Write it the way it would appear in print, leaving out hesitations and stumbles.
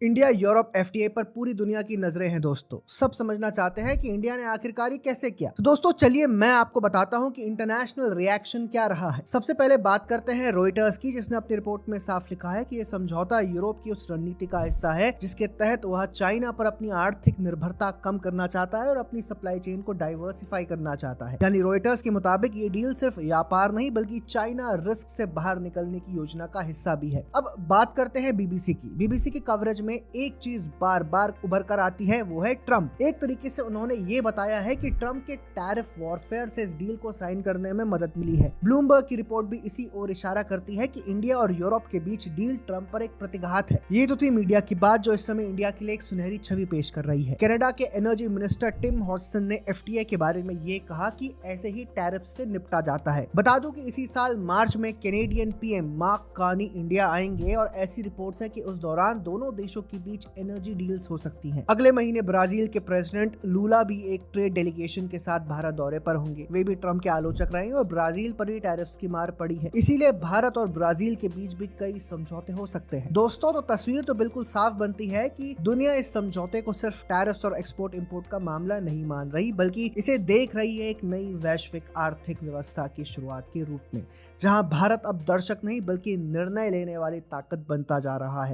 India Europe FTA पर पूरी दुनिया की नजरें हैं दोस्तों। सब समझना चाहते हैं कि इंडिया ने आखिरकार ये कैसे किया। तो दोस्तों चलिए मैं आपको बताता हूं कि इंटरनेशनल रिएक्शन क्या रहा है। सबसे पहले बात करते हैं रॉयटर्स की, जिसने अपनी रिपोर्ट में साफ लिखा है कि ये समझौता यूरोप की उस रणनीति का हिस्सा है जिसके तहत वह चाइना पर अपनी आर्थिक निर्भरता कम करना चाहता है और अपनी सप्लाई चेन को डाइवर्सिफाई करना चाहता है। यानी रॉयटर्स के मुताबिक ये डील सिर्फ व्यापार नहीं बल्कि चाइना रिस्क से बाहर निकलने की योजना का हिस्सा भी है। अब बात करते हैं बीबीसी की। बीबीसी की कवरेज में एक चीज बार बार उभर कर आती है, वो है ट्रंप। एक तरीके से उन्होंने ये बताया है कि ट्रंप के टैरिफ वॉरफेयर से इस डील को साइन करने में मदद मिली है। ब्लूमबर्ग की रिपोर्ट भी इसी ओर इशारा करती है कि इंडिया और यूरोप के बीच डील ट्रंप पर एक प्रतिघात है। ये तो थी मीडिया की बात जो इस समय इंडिया के लिए एक सुनहरी छवि पेश कर रही है। कनाडा के एनर्जी मिनिस्टर टिम हॉजसन ने एफटीए के बारे में ये कहा कि ऐसे ही टैरिफ से निपटा जाता है। बता दूं कि इसी साल मार्च में Canadian PM mark Carney India आएंगे और ऐसी रिपोर्ट्स है कि उस दौरान दोनों देशों के बीच एनर्जी डील्स हो सकती हैं। अगले महीने ब्राजील के प्रेसिडेंट लूला भी एक ट्रेड डेलीगेशन के साथ भारत दौरे पर होंगे। वे भी ट्रंप के आलोचक रहे और ब्राजील पर भी टैरिफ्स की मार पड़ी है। इसीलिए भारत और ब्राजील के बीच भी कई समझौते हो सकते हैं। दोस्तों तो तस्वीर तो बिल्कुल साफ बनती है कि दुनिया इस समझौते को सिर्फ टैरिफ्स और एक्सपोर्ट इंपोर्ट का मामला नहीं मान रही, बल्कि इसे देख रही है एक नई वैश्विक आर्थिक व्यवस्था की शुरुआत के रूप में, जहां भारत अब दर्शक नहीं बल्कि निर्णय लेने वाली ताकत बनता जा रहा है।